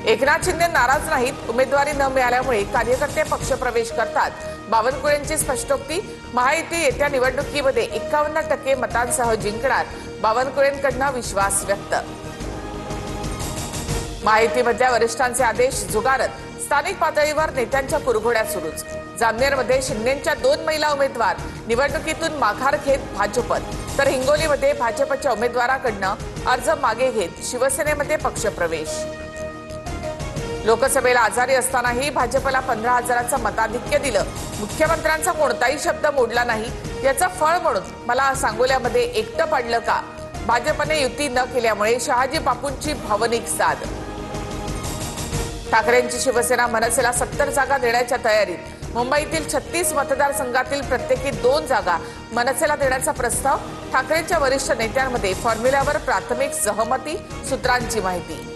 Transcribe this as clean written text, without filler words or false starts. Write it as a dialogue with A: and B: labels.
A: एकनाथ शिंदे नाराज नाहीत। उमेदवारी न मिळाल्यामुळे कार्यकर्ते पक्षप्रवेश करतात। बावनकुळेंची स्पष्टोक्ती। महायुती येत्या निवडणुकीमध्ये 51% मतांसह जिंकणार। बावनकुळेंकडून विश्वास व्यक्त। महायुतीमधल्या वरिष्ठांचे आदेश झुगारत। स्थानिक पातळीवर नेत्यांच्या कुरघोड्या सुरूच। जामनेरमध्ये शिंदेंच्या 2 महिला उमेदवार निवडणुकीतून माघार घेत भाजपत, तर हिंगोलीमध्ये भाजपच्या उमेदवाराकडून अर्ज मागे घेत शिवसेनेमध्ये पक्षप्रवेश। लोकसभेला आजारी असतानाही भाजपला 15,000चं मताधिक्य दिलं। मुख्यमंत्र्यांचा कोणताही शब्द मोडला नाही, याचं फळ म्हणून मला सांगोल्यामध्ये एकटं पडलं का? भाजपने युती न केल्यामुळे शहाजी बापूंची भावनिक साद। ठाकरेंची शिवसेना मनसेला 70 जागा देण्याच्या तयारीत। मुंबईतील 36 मतदारसंघातील प्रत्येकी 2 जागा मनसेला देण्याचा प्रस्ताव। ठाकरेंच्या वरिष्ठ नेत्यांमध्ये फॉर्म्युल्यावर प्राथमिक सहमती, सूत्रांची माहिती।